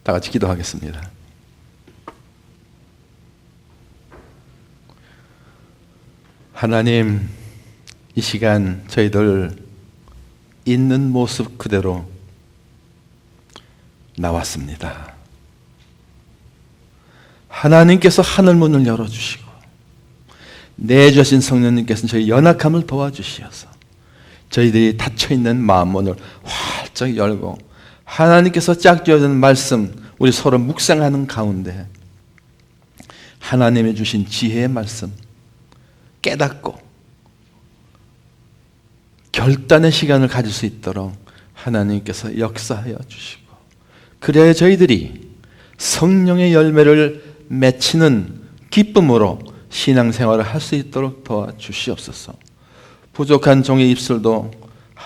다 같이 기도하겠습니다. 하나님, 이 시간 저희들 있는 모습 그대로 나왔습니다. 하나님께서 하늘문을 열어주시고 내주신 성령님께서는 저희 연약함을 도와주시어서 저희들이 닫혀있는 마음문을 활짝 열고 하나님께서 짝지어진 말씀 우리 서로 묵상하는 가운데 하나님이 주신 지혜의 말씀 깨닫고 결단의 시간을 가질 수 있도록 하나님께서 역사하여 주시고, 그래야 저희들이 성령의 열매를 맺히는 기쁨으로 신앙생활을 할 수 있도록 도와주시옵소서. 부족한 종의 입술도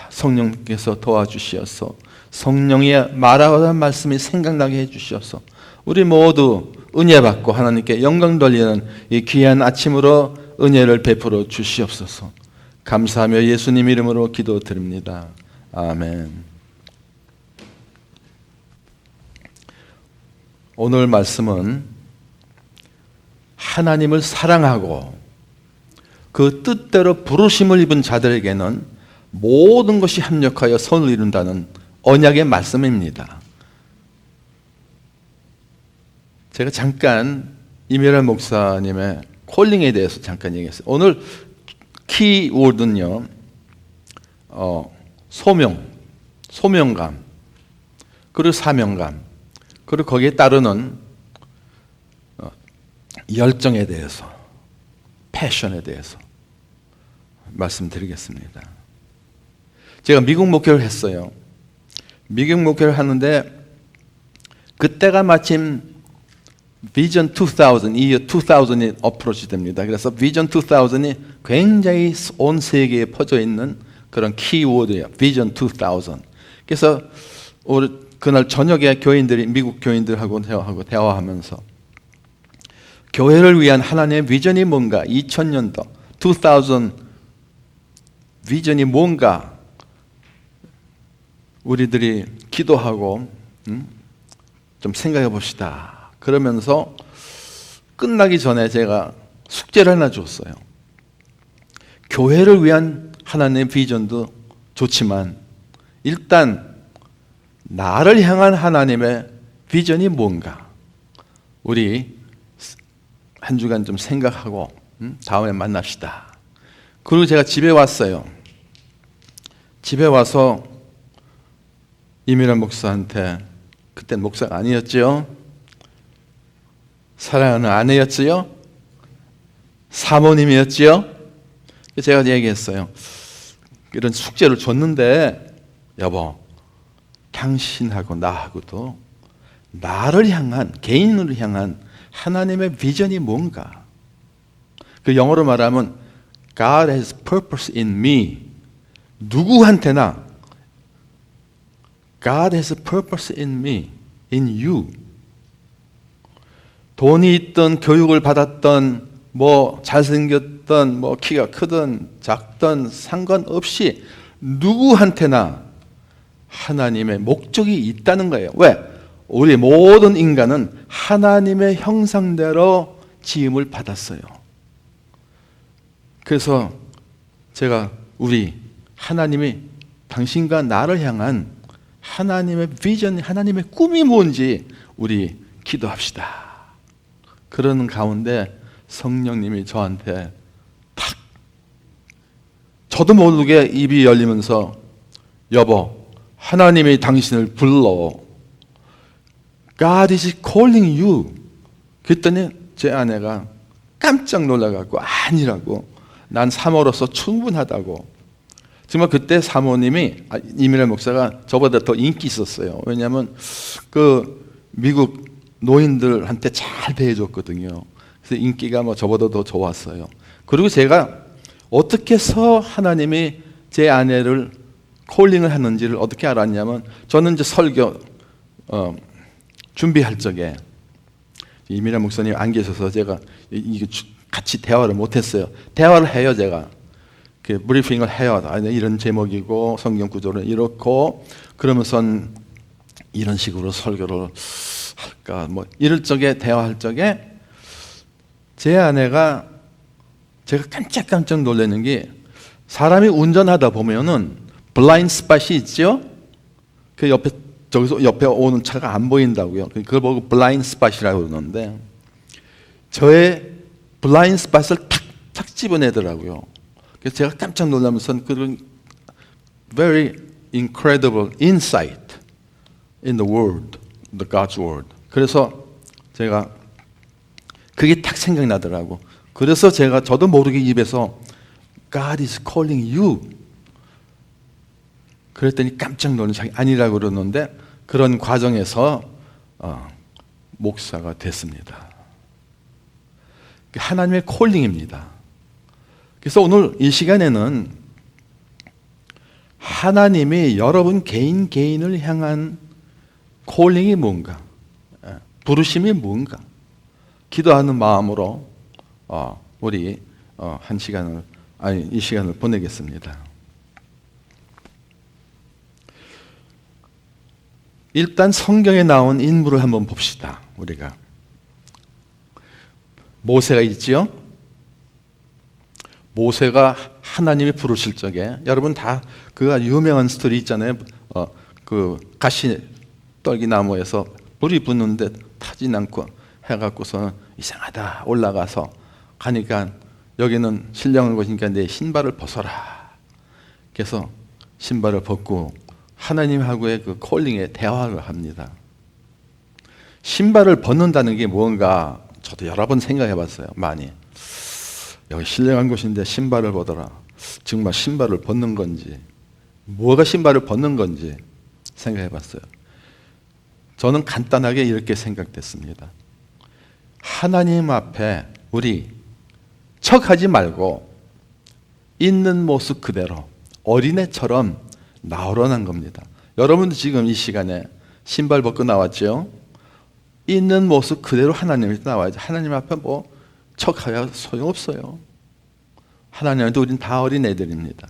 성령께서 도와주시어서 성령의 말하는 말씀이 생각나게 해주시어서 우리 모두 은혜 받고 하나님께 영광 돌리는 이 귀한 아침으로 은혜를 베풀어 주시옵소서. 감사하며 예수님 이름으로 기도드립니다. 아멘. 오늘 말씀은 하나님을 사랑하고 그 뜻대로 부르심을 입은 자들에게는 모든 것이 합력하여 선을 이룬다는 언약의 말씀입니다. 제가 잠깐 이메란 목사님의 콜링에 대해서 잠깐 얘기했어요. 오늘 키워드는요, 소명감, 그리고 사명감, 그리고 거기에 따르는 열정에 대해서, 패션에 대해서 말씀드리겠습니다. 제가 미국 목회를 했어요. 미국 목회를 하는데 그때가 마침 비전 2000, 이 2000이 어프로치 됩니다. 그래서 비전 2000이 굉장히 온 세계에 퍼져 있는 그런 키워드예요. 비전 2000. 그래서 그날 저녁에 교인들이, 미국 교인들하고 대화하면서 교회를 위한 하나님의 비전이 뭔가, 2000년도 2000 비전이 뭔가 우리들이 기도하고 좀 생각해 봅시다. 그러면서 끝나기 전에 제가 숙제를 하나 줬어요. 교회를 위한 하나님의 비전도 좋지만 일단 나를 향한 하나님의 비전이 뭔가 우리 한 주간 좀 생각하고 다음에 만납시다. 그리고 제가 집에 왔어요. 집에 와서 이민환 목사한테, 그때 목사가 아니었죠? 사랑하는 아내였지요? 사모님이었지요? 제가 얘기했어요. 이런 숙제를 줬는데 여보, 당신하고 나하고도 나를 향한, 개인을 향한 하나님의 비전이 뭔가. 그 영어로 말하면 God has purpose in me. 누구한테나 God has purpose in me, in you. 돈이 있던, 교육을 받았던, 뭐 잘생겼던, 뭐 키가 크든 작든 상관없이 누구한테나 하나님의 목적이 있다는 거예요. 왜? 우리 모든 인간은 하나님의 형상대로 지음을 받았어요. 그래서 제가 우리 하나님이 당신과 나를 향한 하나님의 비전, 하나님의 꿈이 뭔지 우리 기도합시다. 그러는 가운데 성령님이 저한테 탁, 저도 모르게 입이 열리면서 여보, 하나님이 당신을 불러. God is calling you. 그랬더니 제 아내가 깜짝 놀라갖고 아니라고, 난 사모로서 충분하다고. 정말 그때 사모님이, 이민환 목사가 저보다 더 인기 있었어요. 왜냐하면 그 미국 노인들한테 잘 대해줬거든요. 그래서 인기가 뭐 저보다 더 좋았어요. 그리고 제가 어떻게 해서 하나님이 제 아내를 콜링을 하는지를 어떻게 알았냐면, 저는 이제 설교 준비할 적에 이민환 목사님 안 계셔서 제가 이게 같이 대화를 못했어요. 대화를 해요, 제가. 그 브리핑을 해요. 이런 제목이고 성경 구조는 이렇고, 그러면서 이런 식으로 설교를 할까 뭐 이럴 적에 대화할 적에 제 아내가 제가 깜짝깜짝 놀라는 게 사람이 운전하다 보면은 블라인드 스팟이 있죠. 그 옆에 저기서 옆에 오는 차가 안 보인다고요. 그걸 보고 블라인드 스팟이라고 그러는데 저의 블라인드 스팟을 탁탁 집어내더라고요. 그래서 제가 깜짝 놀라면서 그런 very incredible insight in the word, the God's word. 그래서 제가 그게 딱 생각나더라고. 그래서 저도 모르게 입에서 God is calling you. 그랬더니 깜짝 놀란 자기 아니라고 그러는데 그런 과정에서 목사가 됐습니다. 하나님의 콜링입니다. 그래서 오늘 이 시간에는 하나님이 여러분 개인을 향한 콜링이 뭔가, 부르심이 뭔가 기도하는 마음으로 우리 이 시간을 보내겠습니다. 일단 성경에 나온 인물을 한번 봅시다. 우리가 모세가 있지요. 모세가 하나님이 부르실 적에 여러분 다 그가 유명한 스토리 있잖아요. 그 가시 떨기 나무에서 불이 붙는데 타진 않고 해갖고서는 이상하다 올라가서 가니까 여기는 신령한 곳이니까 내 신발을 벗어라. 그래서 신발을 벗고 하나님하고의 그 콜링에 대화를 합니다. 신발을 벗는다는 게 뭔가 저도 여러 번 생각해 봤어요. 많이. 여기 신령한 곳인데 신발을 벗어라. 정말 신발을 벗는 건지 뭐가 신발을 벗는 건지 생각해 봤어요. 저는 간단하게 이렇게 생각됐습니다. 하나님 앞에 우리 척하지 말고 있는 모습 그대로 어린애처럼 나오라는 겁니다. 여러분도 지금 이 시간에 신발 벗고 나왔죠? 있는 모습 그대로 하나님 앞에 나와야지. 하나님 앞에 뭐 척하야 소용없어요. 하나님한테 우린 다 어린애들입니다.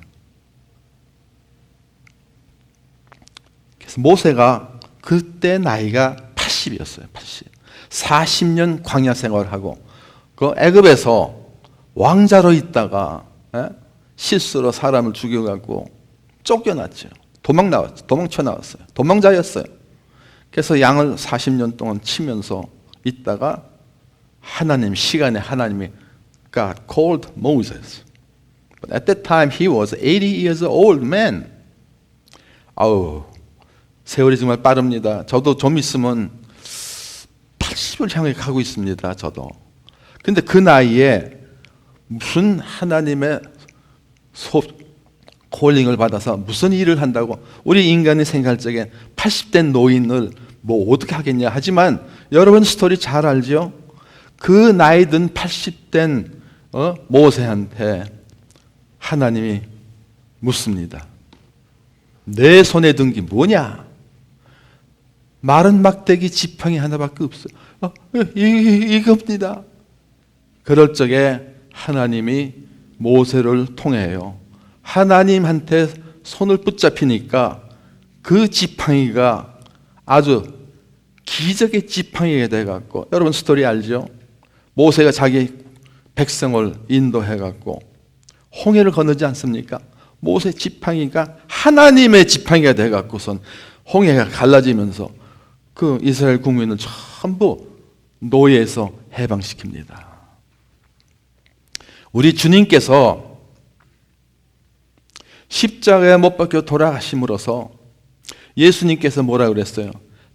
그래서 모세가 그때 나이가 80이었어요. 80. 40년 광야 생활하고 그 애굽에서 왕자로 있다가 실수로 사람을 죽여갖고 쫓겨났죠. 도망쳐 나왔어요. 도망자였어요. 그래서 양을 40년 동안 치면서 있다가 시간에 하나님이 God called Moses. But at that time he was 80 years old man. 세월이 정말 빠릅니다. 저도 좀 있으면 80을 향해 가고 있습니다. 저도. 근데 그 나이에 무슨 하나님의 콜링을 받아서 무슨 일을 한다고 우리 인간이 생각할 적에 80된 노인을 뭐 어떻게 하겠냐 하지만 여러분 스토리 잘 알죠? 그 나이 든 80된 모세한테 하나님이 묻습니다. 내 손에 든 게 뭐냐? 마른 막대기 지팡이 하나밖에 없어요. 이겁니다. 그럴 적에 하나님이 모세를 통해요. 하나님한테 손을 붙잡히니까 그 지팡이가 아주 기적의 지팡이가 돼갖고 여러분 스토리 알죠? 모세가 자기 백성을 인도해갖고 홍해를 건너지 않습니까? 모세 지팡이가 하나님의 지팡이가 돼갖고선 홍해가 갈라지면서 그 이스라엘 국민을 전부 노예에서 해방시킵니다. 우리 주님께서 십자가에 못 박혀 돌아가심으로써 예수님께서 뭐라 그랬어요?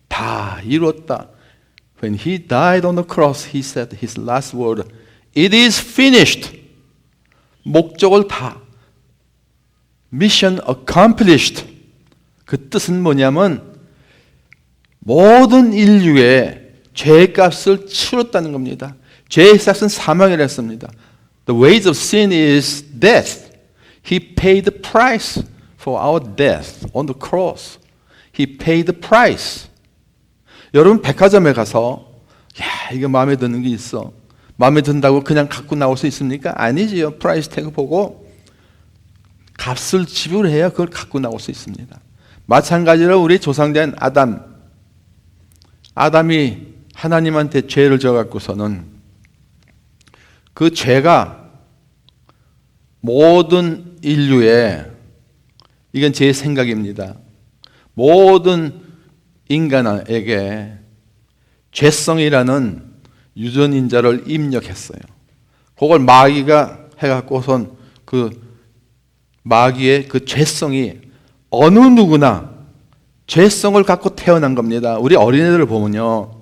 다 이루었다. When he died on the cross, he said his last word, it is finished. 목적을 다. Mission accomplished. 그 뜻은 뭐냐면 모든 인류의 죄값을 치렀다는 겁니다. 죄의 값은 사망이라 했습니다. The wage of sin is death. He paid the price for our death on the cross. He paid the price. 여러분 백화점에 가서 이거 마음에 드는 게 있어. 마음에 든다고 그냥 갖고 나올 수 있습니까? 아니지요. 프라이스 태그 보고 값을 지불해야 그걸 갖고 나올 수 있습니다. 마찬가지로 우리 조상된 아담 아담이 하나님한테 죄를 져갖고서는 그 죄가 모든 인류의, 이건 제 생각입니다, 모든 인간에게 죄성이라는 유전인자를 입력했어요. 그걸 마귀가 해갖고선 그 마귀의 그 죄성이 어느 누구나 죄성을 갖고 태어난 겁니다. 우리 어린애들을 보면요,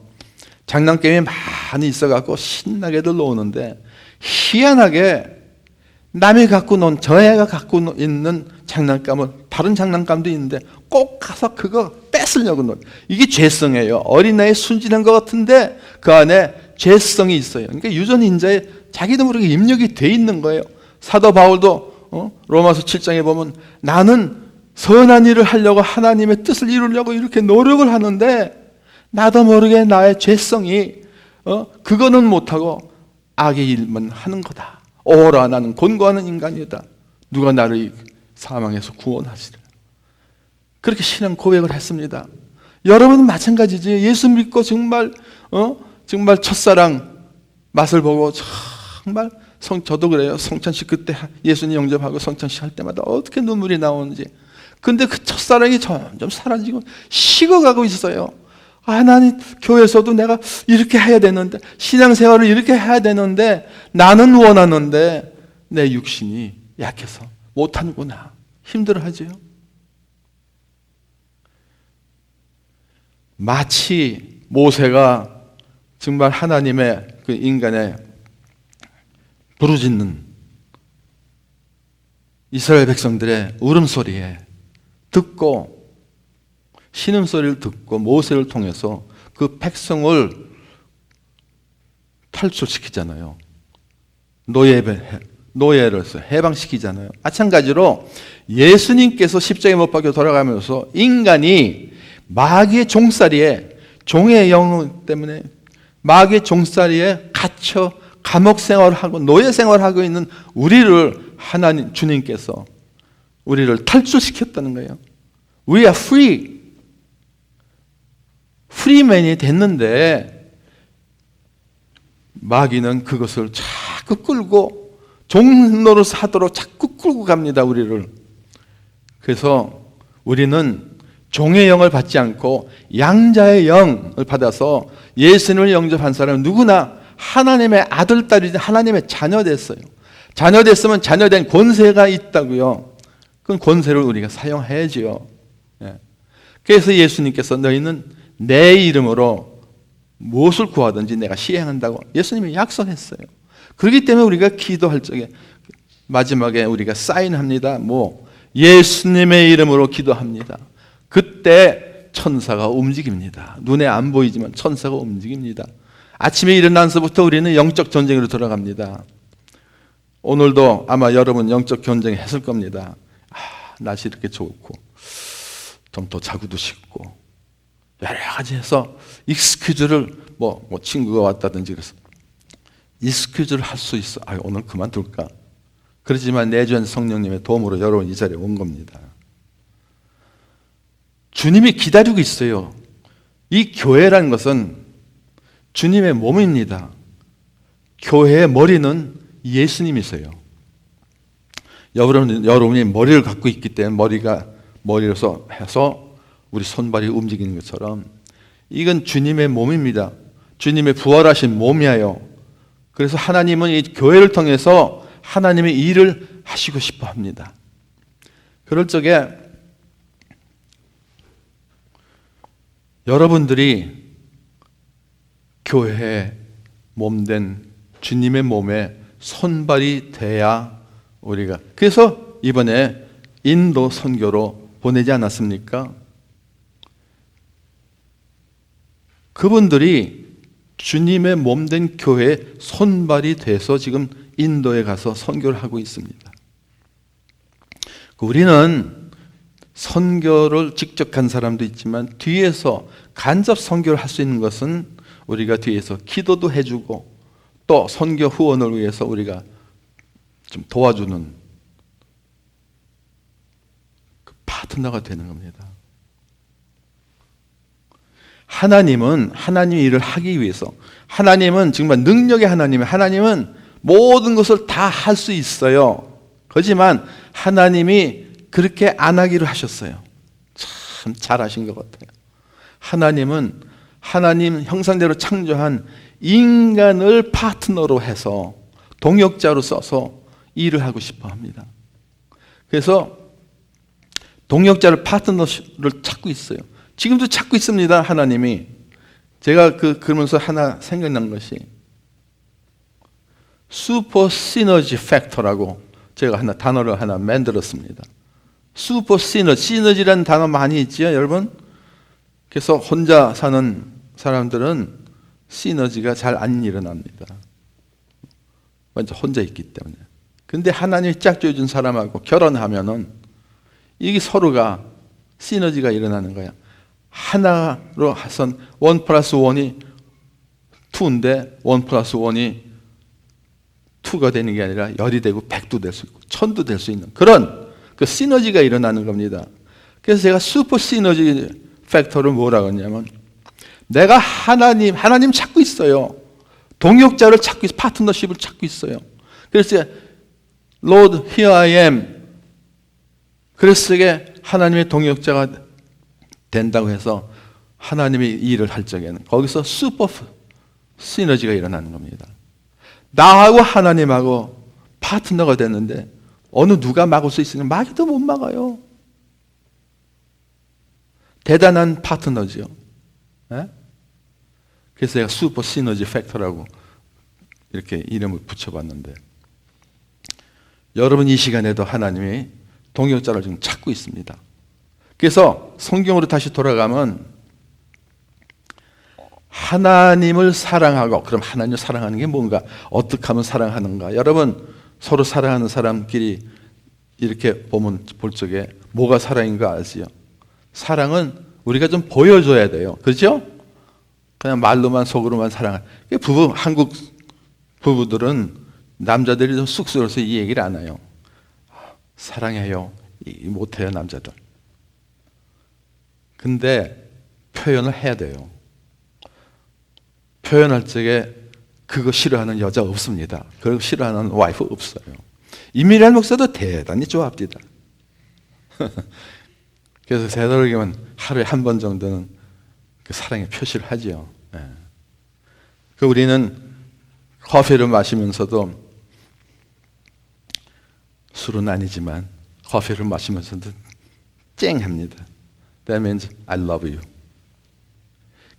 장난감이 많이 있어갖고 신나게들 노는데 희한하게 남이 갖고 논, 저 애가 갖고 있는 장난감을, 다른 장난감도 있는데 꼭 가서 그거 뺏으려고 논, 이게 죄성이에요. 어린아이 순진한 것 같은데 그 안에 죄성이 있어요. 그러니까 유전인자에 자기도 모르게 입력이 돼 있는 거예요. 사도 바울도 로마서 7장에 보면 나는 선한 일을 하려고 하나님의 뜻을 이루려고 이렇게 노력을 하는데 나도 모르게 나의 죄성이 그거는 못하고 악의 일만 하는 거다. 오라, 나는 곤고하는 인간이다. 누가 나를 이 사망에서 구원하시리라. 그렇게 신앙 고백을 했습니다. 여러분은 마찬가지지. 예수 믿고 정말 첫사랑 맛을 보고 정말 저도 그래요. 성찬식 그때 예수님 영접하고 성찬식 할 때마다 어떻게 눈물이 나오는지. 근데 그 첫사랑이 점점 사라지고 식어가고 있어요. 나는 교회에서도 내가 이렇게 해야 되는데, 신앙생활을 이렇게 해야 되는데, 나는 원하는데 내 육신이 약해서 못하는구나. 힘들어하지요. 마치 모세가 정말 하나님의 그 인간의 부르짖는 이스라엘 백성들의 울음소리에 듣고, 신음소리를 듣고 모세를 통해서 그 백성을 탈출시키잖아요. 노예로서 해방시키잖아요. 마찬가지로 예수님께서 십자가에 못 박혀 돌아가면서 인간이 마귀의 종살이에, 종의 영 때문에 마귀의 종살이에 갇혀 감옥 생활을 하고 노예 생활을 하고 있는 우리를 하나님 주님께서 우리를 탈출시켰다는 거예요. We are free. 프리맨이 됐는데 마귀는 그것을 자꾸 끌고 종노릇 하도록 자꾸 끌고 갑니다, 우리를. 그래서 우리는 종의 영을 받지 않고 양자의 영을 받아서 예수님을 영접한 사람은 누구나 하나님의 아들, 딸이지 하나님의 자녀 됐어요. 자녀 됐으면 자녀된 권세가 있다고요. 그 권세를 우리가 사용해야지요. 그래서 예수님께서 너희는 내 이름으로 무엇을 구하든지 내가 시행한다고 예수님이 약속했어요. 그렇기 때문에 우리가 기도할 적에 마지막에 우리가 사인합니다. 예수님의 이름으로 기도합니다. 그때 천사가 움직입니다. 눈에 안 보이지만 천사가 움직입니다. 아침에 일어나서부터 우리는 영적 전쟁으로 들어갑니다. 오늘도 아마 여러분 영적 전쟁 했을 겁니다. 날씨 이렇게 좋고 좀 더 자고도 싶고 여러 가지 해서 익스큐즈를 친구가 왔다든지 그래서 익스큐즈를 할 수 있어. 오늘 그만둘까? 그렇지만 내주한 성령님의 도움으로 여러분 이 자리에 온 겁니다. 주님이 기다리고 있어요. 이 교회라는 것은 주님의 몸입니다. 교회의 머리는 예수님이세요. 여러분이 머리를 갖고 있기 때문에 머리로서 해서 우리 손발이 움직이는 것처럼 이건 주님의 몸입니다. 주님의 부활하신 몸이에요. 그래서 하나님은 이 교회를 통해서 하나님의 일을 하시고 싶어 합니다. 그럴 적에 여러분들이 교회의 몸된 주님의 몸에 손발이 돼야 우리가, 그래서 이번에 인도 선교로 보내지 않았습니까? 그분들이 주님의 몸된 교회의 손발이 돼서 지금 인도에 가서 선교를 하고 있습니다. 우리는 선교를 직접 간 사람도 있지만 뒤에서 간접 선교를 할 수 있는 것은 우리가 뒤에서 기도도 해주고 또 선교 후원을 위해서 우리가 좀 도와주는 그 파트너가 되는 겁니다. 하나님은 하나님의 일을 하기 위해서, 하나님은 정말 능력의 하나님이에요. 하나님은 모든 것을 다 할 수 있어요. 하지만 하나님이 그렇게 안 하기로 하셨어요. 참 잘하신 것 같아요. 하나님은 하나님 형상대로 창조한 인간을 파트너로 해서 동역자로 써서 일을 하고 싶어 합니다. 그래서 동역자를, 파트너를 찾고 있어요. 지금도 찾고 있습니다. 하나님이. 제가 그러면서 하나 생각난 것이 슈퍼 시너지 팩터라고 제가 단어를 하나 만들었습니다. 슈퍼 시너지라는 단어 많이 있죠, 여러분? 그래서 혼자 사는 사람들은 시너지가 잘 안 일어납니다. 완전 혼자 있기 때문에. 근데 하나님이 짝지어준 사람하고 결혼하면은 이게 서로가 시너지가 일어나는 거야. 하나로 해선 1 플러스 1이 2인데 1 플러스 1이 2가 되는 게 아니라 10이 되고 100도 될 수 있고 1000도 될 수 있는 그런 그 시너지가 일어나는 겁니다. 그래서 제가 슈퍼 시너지 팩터를 뭐라고 했냐면, 내가 하나님 찾고 있어요. 동역자를 찾고 있어요. 파트너십을 찾고 있어요. 그래서 Lord, here I am. 그래서 이게 하나님의 동역자가 된다고 해서 하나님이 일을 할 적에는 거기서 슈퍼 시너지가 일어나는 겁니다. 나하고 하나님하고 파트너가 됐는데 어느 누가 막을 수 있으면 막아도 못 막아요. 대단한 파트너죠. 네? 그래서 제가 슈퍼 시너지 팩터라고 이렇게 이름을 붙여봤는데, 여러분 이 시간에도 하나님이 동역자를 지금 찾고 있습니다. 그래서 성경으로 다시 돌아가면 하나님을 사랑하고, 그럼 하나님을 사랑하는 게 뭔가? 어떻게 하면 사랑하는가? 여러분 서로 사랑하는 사람끼리 이렇게 보면 볼 적에 뭐가 사랑인가 알지요? 사랑은 우리가 좀 보여줘야 돼요. 그렇죠? 그냥 말로만 속으로만 사랑하는. 한국 부부들은 남자들이 좀 쑥스러워서 이 얘기를 안 해요. 사랑해요. 못해요, 남자들. 근데 표현을 해야 돼요. 표현할 적에 그거 싫어하는 여자 없습니다. 그거 싫어하는 와이프 없어요. 임미란 목사도 대단히 좋아합니다. 그래서 되도록이면 하루에 한 번 정도는 그 사랑의 표시를 하지요. 네. 우리는 커피를 마시면서도, 술은 아니지만 커피를 마시면서도 쨍합니다. That means I love you.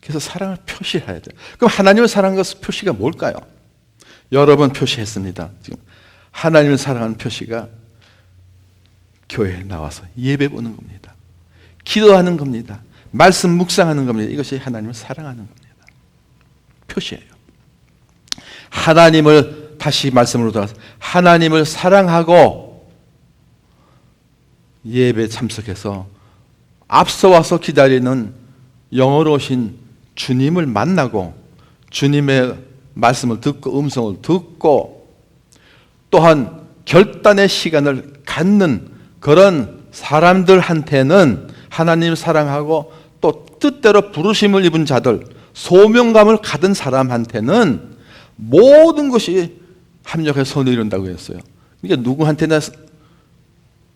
그래서 사랑을 표시해야 돼요. 그럼 하나님을 사랑하는 것의 표시가 뭘까요? 여러 번 표시했습니다. 지금 하나님을 사랑하는 표시가 교회에 나와서 예배 보는 겁니다. 기도하는 겁니다. 말씀 묵상하는 겁니다. 이것이 하나님을 사랑하는 겁니다. 표시예요. 하나님을, 다시 말씀으로 돌아가서 하나님을 사랑하고 예배에 참석해서 앞서 와서 기다리는 영으로 오신 주님을 만나고 주님의 말씀을 듣고 음성을 듣고 또한 결단의 시간을 갖는 그런 사람들한테는, 하나님을 사랑하고 또 뜻대로 부르심을 입은 자들, 소명감을 가진 사람한테는 모든 것이 합력해서 선을 이룬다고 했어요. 그러니까 누구한테나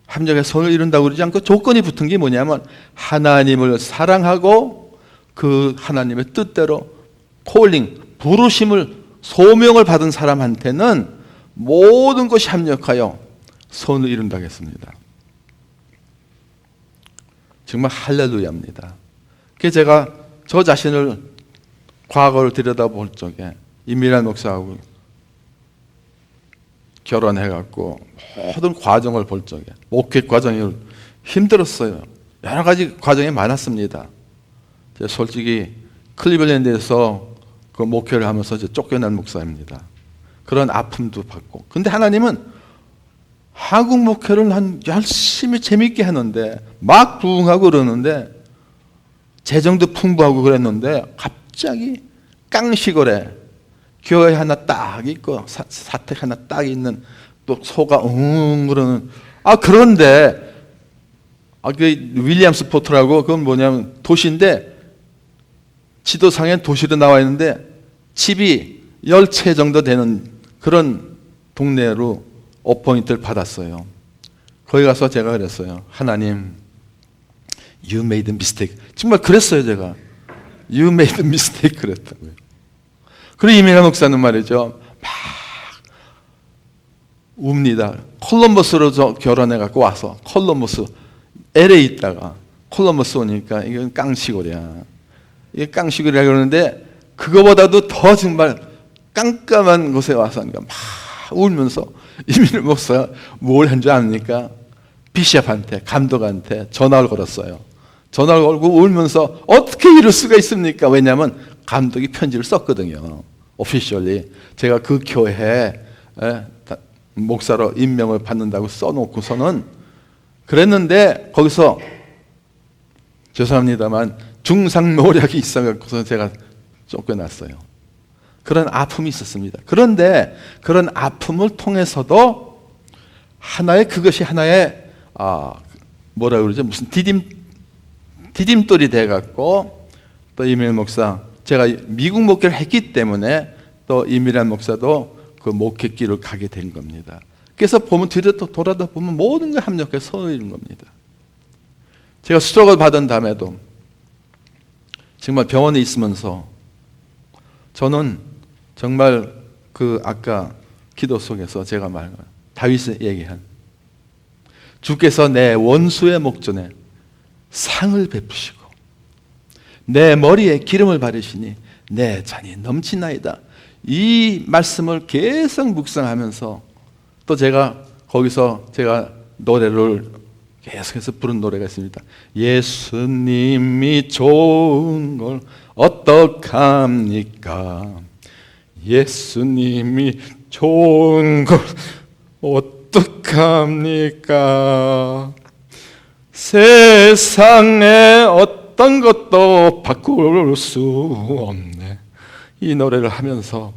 합력해서 선을 이룬다고 그러지 않고 조건이 붙은 게 뭐냐면, 하나님을 사랑하고 그 하나님의 뜻대로 콜링, 부르심을, 소명을 받은 사람한테는 모든 것이 합력하여 선을 이룬다고 했습니다. 정말 할렐루야입니다. 그래서 제가 저 자신을 과거를 들여다볼 적에 임미란 목사하고 결혼해갖고 모든 과정을 볼 적에 목회 과정이 힘들었어요. 여러 가지 과정이 많았습니다. 제가 솔직히 클리블랜드에서 그 목회를 하면서 쫓겨난 목사입니다. 그런 아픔도 받고. 근데 하나님은 한국 목회를 열심히 재밌게 하는데, 막 부흥하고 그러는데, 재정도 풍부하고 그랬는데 갑자기 깡시골에 교회 하나 딱 있고 사택 하나 딱 있는, 또 소가 그러는, 그런데 그 윌리엄스 포트라고, 그건 뭐냐면 도시인데 지도상에 도시로 나와 있는데 집이 10채 정도 되는 그런 동네로 어포인트를 받았어요. 거기 가서 제가 그랬어요. 하나님, You made a mistake. 정말 그랬어요, 제가. You made a mistake 그랬다고요. 그리고 이민하 목사는 말이죠. 막 웁니다. 콜럼버스로 결혼해 갖고 와서 콜럼버스 LA 있다가 콜럼버스 오니까 이건 깡시골이야. 이게 깡시골이라 그러는데 그거보다도 더 정말 깜깜한 곳에 와서 하니까 막 울면서 이민하 목사가 뭘 한 줄 압니까? 비숍한테, 감독한테 전화를 걸었어요. 전화를 걸고 울면서 어떻게 이럴 수가 있습니까? 왜냐하면 감독이 편지를 썼거든요. 오피셜리 제가 그 교회에 목사로 임명을 받는다고 써놓고서는 그랬는데 거기서 죄송합니다만 중상모략이 있어서 제가 쫓겨났어요. 그런 아픔이 있었습니다. 그런데 그런 아픔을 통해서도 그것이 하나의 뭐라 그러죠? 무슨 디딤돌이 돼갖고 또 이민하 목사, 제가 미국 목회를 했기 때문에 또 이민하 목사도 그 목회길을 가게 된 겁니다. 그래서 보면 뒤로 또 돌아다 보면 모든 게 합력해서 서 있는 겁니다. 제가 스트로크를 받은 다음에도 정말 병원에 있으면서 저는 정말 그 아까 기도 속에서 제가 말한 다윗이 얘기한 주께서 내 원수의 목전에 상을 베푸시고 내 머리에 기름을 바르시니 내 잔이 넘치나이다. 이 말씀을 계속 묵상하면서 또 제가 거기서 제가 노래를 계속해서 부른 노래가 있습니다. 예수님이 좋은 걸 어떡합니까? 예수님이 좋은 걸 어떡합니까? 세상에 어떤 것도 바꿀 수 없네. 이 노래를 하면서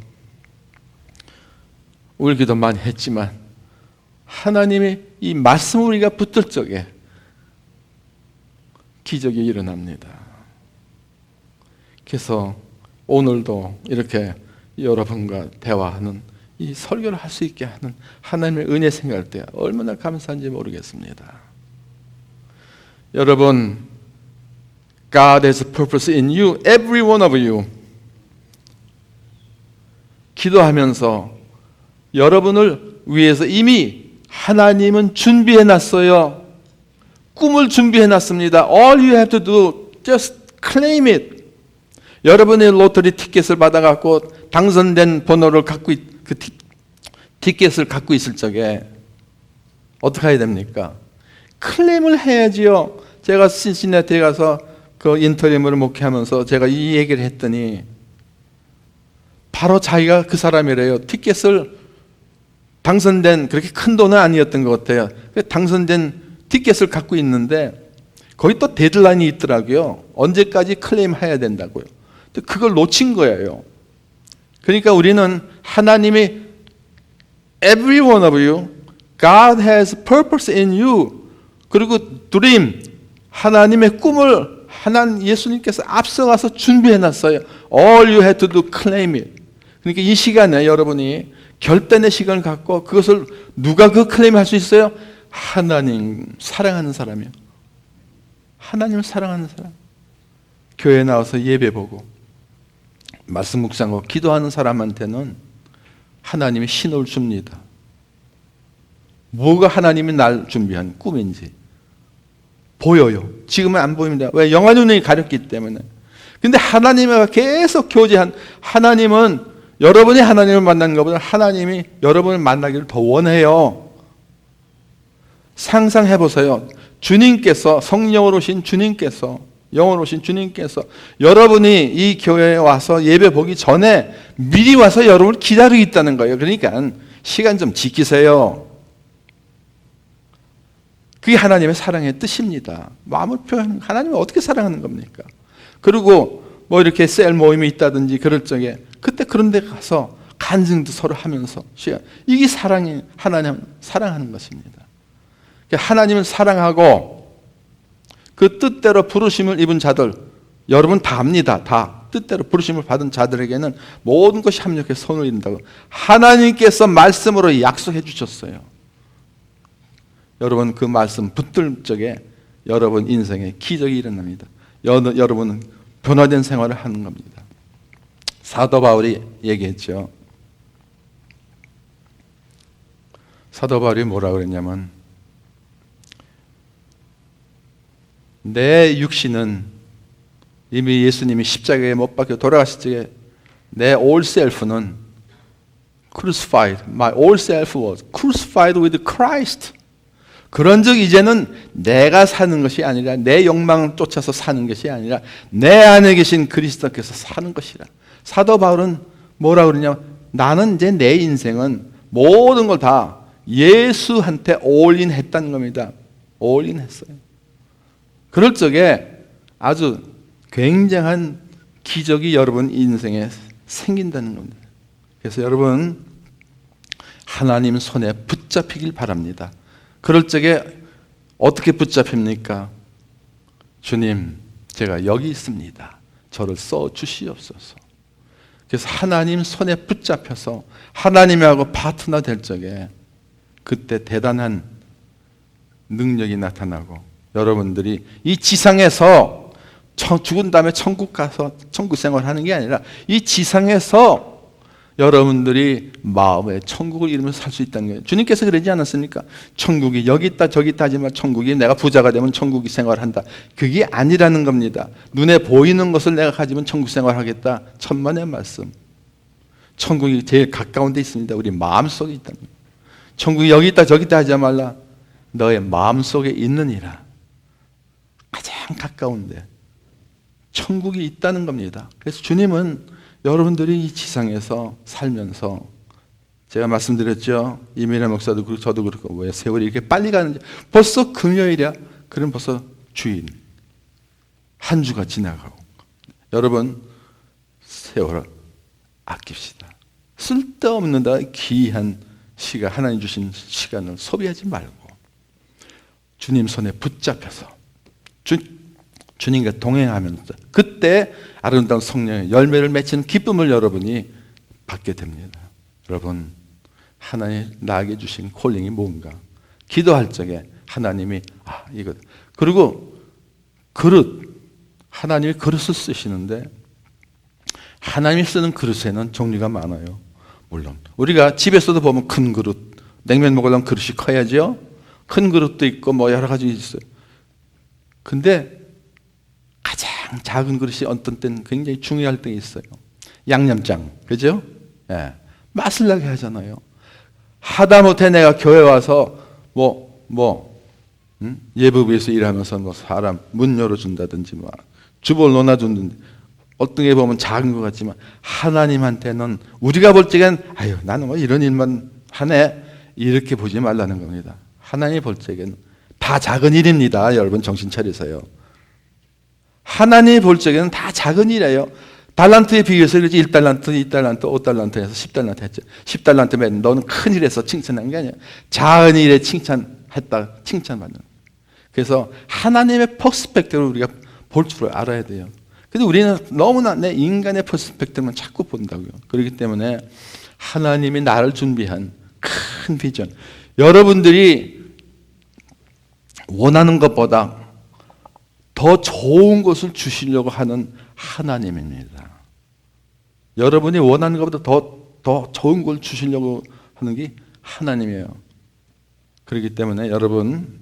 울기도 많이 했지만 하나님이 이 말씀을 우리가 붙들 적에 기적이 일어납니다. 그래서 오늘도 이렇게 여러분과 대화하는 이 설교를 할 수 있게 하는 하나님의 은혜 생각할 때 얼마나 감사한지 모르겠습니다. 여러분, God has a purpose in you, every one of you. 기도하면서 여러분을 위해서 이미 하나님은 준비해 놨어요. 꿈을 준비해 놨습니다. All you have to do, just claim it. 여러분의 로터리 티켓을 받아갖고 당선된 번호를 갖고 그 티켓을 갖고 있을 적에 어떻게 해야 됩니까? 클레임을 해야지요. 제가 신시내티에 가서 그 인터림으로 목회하면서 제가 이 얘기를 했더니 바로 자기가 그 사람이래요. 티켓을 당선된, 그렇게 큰 돈은 아니었던 것 같아요. 당선된 티켓을 갖고 있는데 거기 또 데드라인이 있더라고요. 언제까지 클레임해야 된다고요. 그걸 놓친 거예요. 그러니까 우리는 하나님이 every one of you, God has purpose in you. 그리고 dream, 하나님의 꿈을 하나님 예수님께서 앞서가서 준비해놨어요. All you have to do, claim it. 그러니까 이 시간에 여러분이 결단의 시간을 갖고 그것을 누가 그 클레임할 수 있어요? 하나님 사랑하는 사람이요. 하나님을 사랑하는 사람. 교회 나와서 예배 보고 말씀 묵상하고 기도하는 사람한테는 하나님이 신호를 줍니다. 뭐가 하나님이 날 준비한 꿈인지 보여요. 지금은 안 보입니다. 왜? 영화 눈이 가렸기 때문에. 근데 하나님과 계속 교제한 하나님은 여러분이 하나님을 만나는 것보다 하나님이 여러분을 만나기를 더 원해요. 상상해 보세요. 주님께서, 성령으로 오신 주님께서, 영으로 오신 주님께서 여러분이 이 교회에 와서 예배 보기 전에 미리 와서 여러분을 기다리고 있다는 거예요. 그러니까 시간 좀 지키세요. 그게 하나님의 사랑의 뜻입니다. 마음을 표현하는, 하나님을 어떻게 사랑하는 겁니까? 그리고 뭐 이렇게 셀 모임이 있다든지 그럴 적에 그때 그런 데 가서 간증도 서로 하면서 시간, 이게 사랑이, 하나님 사랑하는 것입니다. 하나님을 사랑하고 그 뜻대로 부르심을 입은 자들, 여러분 다 압니다. 다. 뜻대로 부르심을 받은 자들에게는 모든 것이 합력해 선을 이룬다고 하나님께서 말씀으로 약속해 주셨어요. 여러분, 그 말씀 붙들 적에 여러분 인생에 기적이 일어납니다. 여러분은 변화된 생활을 하는 겁니다. 사도 바울이 얘기했죠. 사도 바울이 뭐라고 그랬냐면, 내 육신은 이미 예수님이 십자가에 못 박혀 돌아가실 적에 내 all self는 crucified. My all self was crucified with Christ. 그런즉 이제는 내가 사는 것이 아니라 내 욕망을 쫓아서 사는 것이 아니라 내 안에 계신 그리스도께서 사는 것이라. 사도 바울은 뭐라고 그러냐면, 나는 이제 내 인생은 모든 걸 다 예수한테 올인 했다는 겁니다. 올인 했어요. 그럴 적에 아주 굉장한 기적이 여러분 인생에 생긴다는 겁니다. 그래서 여러분, 하나님 손에 붙잡히길 바랍니다. 그럴 적에 어떻게 붙잡힙니까? 주님, 제가 여기 있습니다. 저를 써 주시옵소서. 그래서 하나님 손에 붙잡혀서 하나님하고 파트너 될 적에 그때 대단한 능력이 나타나고 여러분들이 이 지상에서 죽은 다음에 천국 가서 천국 생활하는 게 아니라 이 지상에서 여러분들이 마음에 천국을 이루면서 살 수 있다는 거예요. 주님께서 그러지 않았습니까? 천국이 여기 있다 저기 있다 하지만 천국이 내가 부자가 되면 천국이 생활한다. 그게 아니라는 겁니다. 눈에 보이는 것을 내가 가지면 천국 생활하겠다. 천만의 말씀. 천국이 제일 가까운 데 있습니다. 우리 마음속에 있다는 거예요. 천국이 여기 있다 저기 있다 하지 말라. 너의 마음속에 있느니라. 가장 가까운데 천국이 있다는 겁니다. 그래서 주님은 여러분들이 이 지상에서 살면서, 제가 말씀드렸죠. 이민혜 목사도 그렇고 저도 그렇고, 왜 세월이 이렇게 빨리 가는지. 벌써 금요일이야. 그럼 벌써 주일 한 주가 지나가고. 여러분, 세월을 아낍시다. 쓸데없는 귀한 시간, 하나님 주신 시간을 소비하지 말고 주님 손에 붙잡혀서 주님과 동행하면서 그때 아름다운 성령의 열매를 맺히는 기쁨을 여러분이 받게 됩니다. 여러분, 하나님 나에게 주신 콜링이 뭔가 기도할 적에 하나님이 이거, 그리고 그릇, 하나님이 그릇을 쓰시는데 하나님이 쓰는 그릇에는 종류가 많아요. 물론 우리가 집에서도 보면 큰 그릇, 냉면 먹으려면 그릇이 커야죠. 큰 그릇도 있고 뭐 여러 가지 있어요. 근데 가장 작은 그릇이 어떤 때는 굉장히 중요할 때가 있어요. 양념장, 그죠? 예. 맛을 나게 하잖아요. 하다못해 내가 교회 와서 예배부에서 일하면서 뭐 사람 문 열어준다든지 뭐 주볼 놓아준다든지 어떤 게 보면 작은 것 같지만 하나님한테는 우리가 볼 적엔 아유 나는 뭐 이런 일만 하네 이렇게 보지 말라는 겁니다. 하나님이 볼 적엔 다 작은 일입니다. 여러분 정신 차리세요. 하나님이 볼 적에는 다 작은 일이에요. 달란트에 비교해서 1달란트, 2달란트, 5달란트에서 10달란트 했죠. 10달란트면 너는 큰 일에서 칭찬한 게 아니야. 작은 일에 칭찬했다, 칭찬받는 거예요. 그래서 하나님의 퍼스펙티브를 우리가 볼 줄 알아야 돼요. 근데 우리는 너무나 내 인간의 퍼스펙티브만 자꾸 본다고요. 그렇기 때문에 하나님이 나를 준비한 큰 비전, 여러분들이 원하는 것보다 더 좋은 것을 주시려고 하는 하나님입니다. 여러분이 원하는 것보다 더 좋은 걸 주시려고 하는 게 하나님이에요. 그렇기 때문에 여러분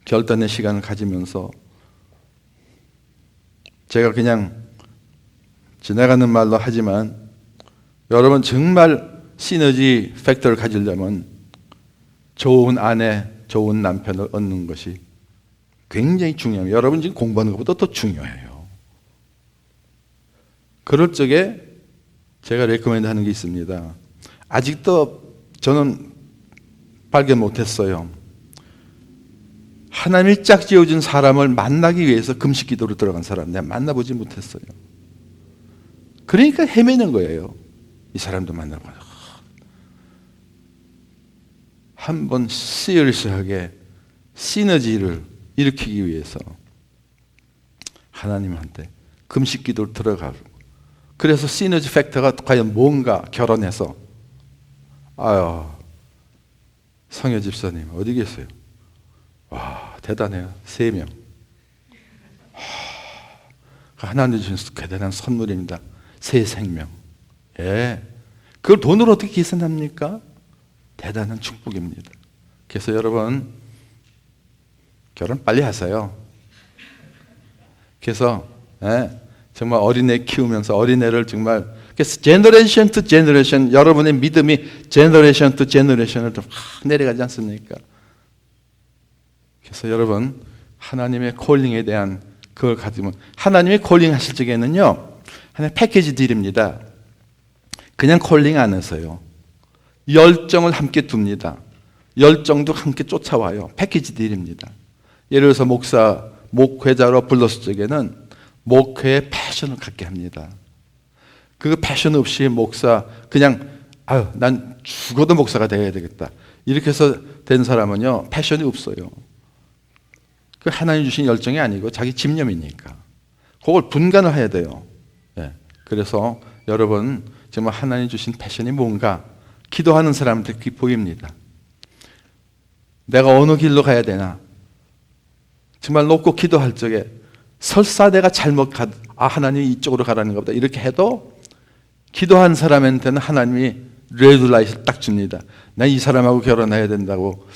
결단의 시간을 가지면서 제가 그냥 지나가는 말로 하지만 여러분 정말 시너지 팩터를 가지려면 좋은 아내, 좋은 남편을 얻는 것이 굉장히 중요해요. 여러분 지금 공부하는 것보다 더 중요해요. 그럴 적에 제가 레코멘드 하는 게 있습니다. 아직도 저는 발견 못했어요. 하나님이 짝지어준 사람을 만나기 위해서 금식 기도로 들어간 사람 내가 만나보지 못했어요. 그러니까 헤매는 거예요. 이 사람도 만나봐. 한번 시리어스하게 시너지를 일으키기 위해서 하나님한테 금식 기도를 들어가고. 그래서 시너지 팩터가 과연 뭔가 결혼해서 아유 성효 집사님 어디 계세요? 와 대단해요. 3명. 하나님 주신 대단한 선물입니다. 새 생명. 예, 그걸 돈으로 어떻게 계산합니까? 대단한 축복입니다. 그래서 여러분 결혼 빨리 하세요. 그래서 정말 어린애 키우면서 어린애를 정말 그래서 제너레이션 투 제너레이션 여러분의 믿음이 제너레이션 투 제너레이션을 좀 확 내려가지 않습니까? 그래서 여러분 하나님의 콜링에 대한 그걸 가지면 하나님의 콜링 하실 적에는요 하나님 패키지 딜입니다. 그냥 콜링 안 해서요 열정을 함께 둡니다. 열정도 함께 쫓아와요. 패키지 딜입니다. 예를 들어서 목회자로 불렀을 적에는 목회의 패션을 갖게 합니다. 그 패션 없이 목사 그냥 난 죽어도 목사가 되어야 되겠다 이렇게 해서 된 사람은요 패션이 없어요. 그 하나님 주신 열정이 아니고 자기 집념이니까 그걸 분간을 해야 돼요. 예. 그래서 여러분 정말 하나님 주신 패션이 뭔가 기도하는 사람한테 그게 보입니다. 내가 어느 길로 가야 되나 정말 놓고 기도할 적에 설사 내가 하나님이 이쪽으로 가라는 것보다 이렇게 해도 기도한 사람한테는 하나님이 레드라이트를 딱 줍니다. 난 이 사람하고 결혼해야 된다고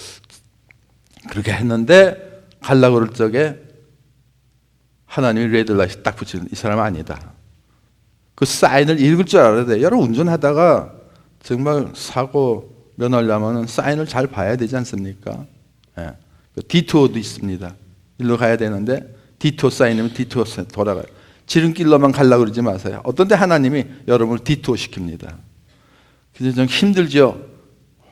그렇게 했는데 가려고 그럴 적에 하나님이 레드라이트 딱 붙이는 이 사람은 아니다. 그 사인을 읽을 줄 알아야 돼. 여러분 운전하다가 정말 사고 면하려면 사인을 잘 봐야 되지 않습니까? 예. 디투어도 있습니다. 일로 가야 되는데 디투어 사인이면 디투어 돌아가요. 지름길로만 가려고 그러지 마세요. 어떤 때 하나님이 여러분을 디투어 시킵니다. 그래서 좀 힘들죠.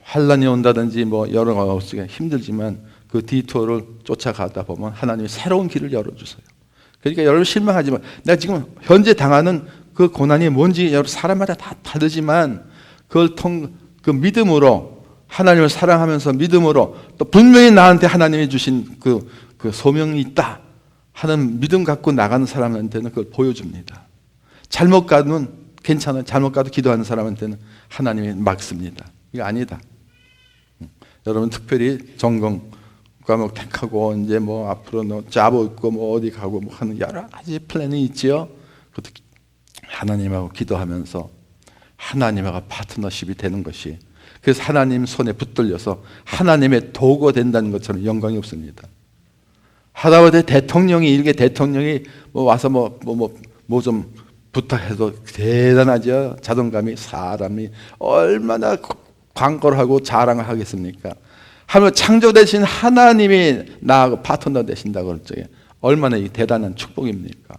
환란이 온다든지 뭐 여러 가지가 힘들지만 그 디투어를 쫓아가다 보면 하나님이 새로운 길을 열어주세요. 그러니까 여러분 실망하지 마. 내가 지금 현재 당하는 그 고난이 뭔지 여러분 사람마다 다 다르지만 그걸 그 믿음으로 하나님을 사랑하면서 믿음으로 또 분명히 나한테 하나님이 주신 그 소명이 있다 하는 믿음 갖고 나가는 사람한테는 그걸 보여줍니다. 잘못 가면 괜찮아요. 잘못 가도 기도하는 사람한테는 하나님이 막습니다. 이거 아니다. 여러분 특별히 전공 과목 택하고 이제 뭐 앞으로 잡고 있고 뭐 어디 가고 뭐 하는 여러 가지 플랜이 있지요. 그것도 하나님하고 기도하면서 하나님하고 파트너십이 되는 것이 그래서 하나님 손에 붙들려서 하나님의 도구가 된다는 것처럼 영광이 없습니다. 하다못해 대통령이 일개 대통령이 뭐 와서 뭐 좀 부탁해도 대단하죠. 자존감이 사람이 얼마나 광고를 하고 자랑을 하겠습니까? 하면 창조되신 하나님이 나하고 파트너 되신다고 할 적에 얼마나 이 대단한 축복입니까?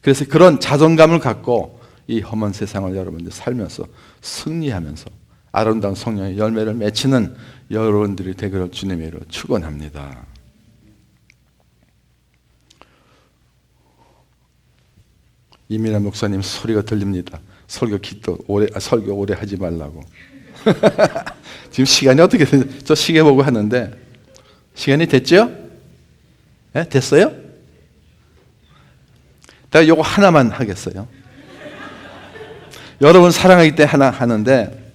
그래서 그런 자존감을 갖고 이 험한 세상을 여러분들 살면서 승리하면서 아름다운 성령의 열매를 맺히는 여러분들이 되기를 주님의 이름으로 축원합니다. 이민아 목사님 소리가 들립니다. 설교 오래 하지 말라고. 지금 시간이 어떻게 되는지 저 시계 보고 하는데 시간이 됐죠? 네? 됐어요? 내가 요거 하나만 하겠어요. 여러분 사랑하기 때 하나 하는데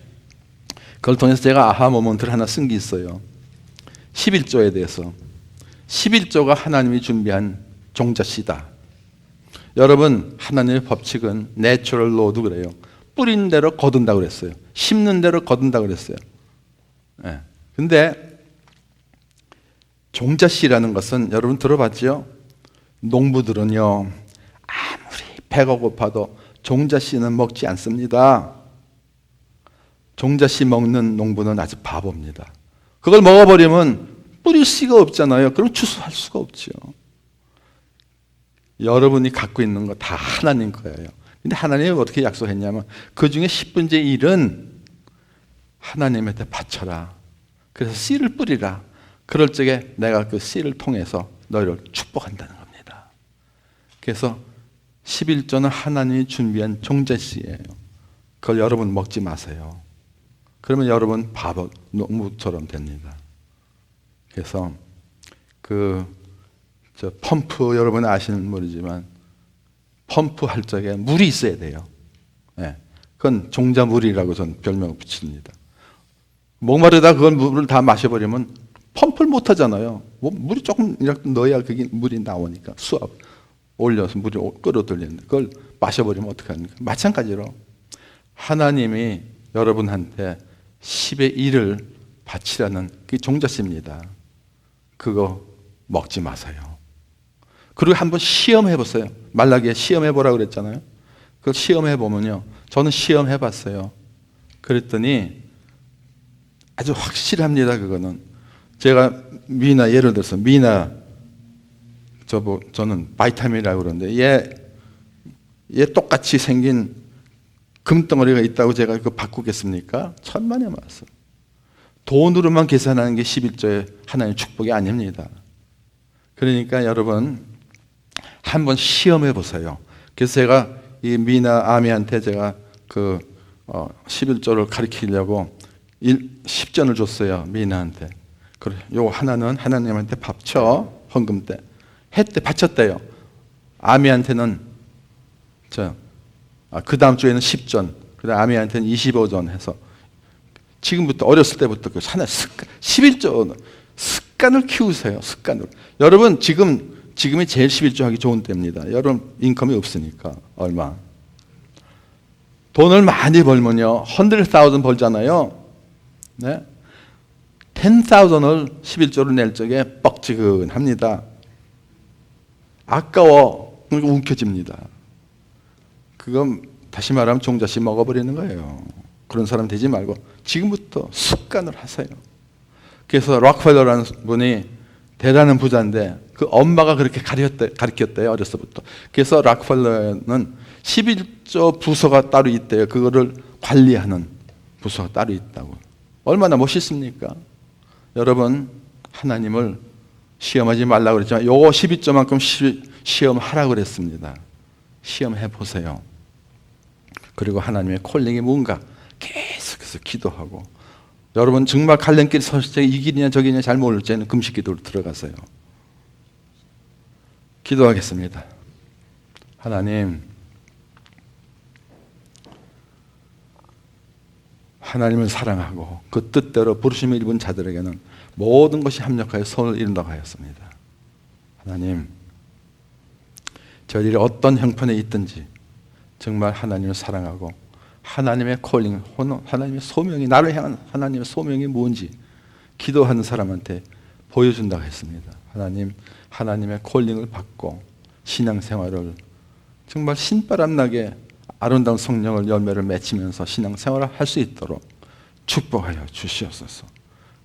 그걸 통해서 제가 아하 모먼트를 하나 쓴 게 있어요. 11조에 대해서 11조가 하나님이 준비한 종자씨다. 여러분 하나님의 법칙은 내추럴 로도 그래요. 뿌린 대로 거둔다고 그랬어요. 심는 대로 거둔다고 그랬어요. 네. 근데 종자씨라는 것은 여러분 들어봤죠? 농부들은요 아무리 배가 고파도 종자씨는 먹지 않습니다. 종자씨 먹는 농부는 아주 바보입니다. 그걸 먹어버리면 뿌릴 수가 없잖아요. 그럼 추수할 수가 없죠. 여러분이 갖고 있는 거 다 하나님 거예요. 근데 하나님이 어떻게 약속했냐면 그 중에 10분의 1은 하나님한테 바쳐라. 그래서 씨를 뿌리라. 그럴 적에 내가 그 씨를 통해서 너희를 축복한다는 겁니다. 그래서 11조는 하나님이 준비한 종자씨예요. 그걸 여러분 먹지 마세요. 그러면 여러분 바보 농부처럼 됩니다. 그래서 펌프 여러분 아시는 모르지만 펌프할 적에 물이 있어야 돼요. 예. 그건 종자물이라고 저는 별명을 붙입니다. 목마르다 그걸 물을 다 마셔버리면 펌프를 못 하잖아요. 뭐 물이 조금이라도 넣어야 그게 물이 나오니까 수압 올려서 물이 끌어들이는데 그걸 마셔버리면 어떡합니까? 마찬가지로 하나님이 여러분한테 10의 1을 바치라는 그게 종자씨입니다. 그거 먹지 마세요. 그리고 한번 시험해 보세요. 말라기에 시험해 보라 그랬잖아요. 그걸 시험해 보면요. 저는 시험해 봤어요. 그랬더니 아주 확실합니다. 그거는 제가 미나 예를 들어서 미나 저는 바이타민이라고 그러는데 얘 똑같이 생긴 금덩어리가 있다고 제가 그거 바꾸겠습니까? 천만에 말씀. 돈으로만 계산하는 게 11조의 하나님의 축복이 아닙니다. 그러니까 여러분 한번 시험해 보세요. 그래서 제가 이 미나 아미한테 제가 그 11조를 가르치려고 10전을 줬어요. 미나한테. 그래, 요 하나는 하나님한테 바쳐 헌금 때 했대 바쳤대요. 아미한테는 그 다음 주에는 10전, 그다음 아미한테는 25전 해서 지금부터 어렸을 때부터 그 하나 11조 습관을 키우세요. 습관을. 여러분 지금이 제일 11조 하기 좋은 때입니다. 여러분 인컴이 없으니까 얼마. 돈을 많이 벌면요. 100,000 벌잖아요. 네? 10,000을 11조를 낼 적에 뻑지근합니다. 아까워. 그러니까 움켜집니다. 그건 다시 말하면 종자씨 먹어버리는 거예요. 그런 사람 되지 말고 지금부터 습관을 하세요. 그래서 록펠러라는 분이 대단한 부자인데 그 엄마가 그렇게 가르쳤대요. 어렸을 때부터. 그래서 록펠러는 11조 부서가 따로 있대요. 그거를 관리하는 부서가 따로 있다고. 얼마나 멋있습니까? 여러분 하나님을 시험하지 말라고 그랬지만 요거 12조만큼 시험하라고 그랬습니다. 시험해 보세요. 그리고 하나님의 콜링이 뭔가 계속해서 기도하고 여러분 정말 갈림길 서실 때 이 길이냐 저 길이냐 잘 모를 때는 금식 기도로 들어가세요. 기도하겠습니다. 하나님, 하나님을 사랑하고 그 뜻대로 부르심을 입은 자들에게는 모든 것이 합력하여 선을 이룬다고 하였습니다. 하나님, 저희들이 어떤 형편에 있든지 정말 하나님을 사랑하고 하나님의 콜링, 하나님의 소명이 나를 향한 하나님의 소명이 뭔지 기도하는 사람한테 보여준다고 했습니다. 하나님, 하나님의 콜링을 받고 신앙생활을 정말 신바람나게 아름다운 성령을 열매를 맺히면서 신앙생활을 할 수 있도록 축복하여 주시옵소서.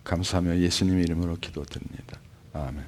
감사하며 예수님 이름으로 기도드립니다. 아멘.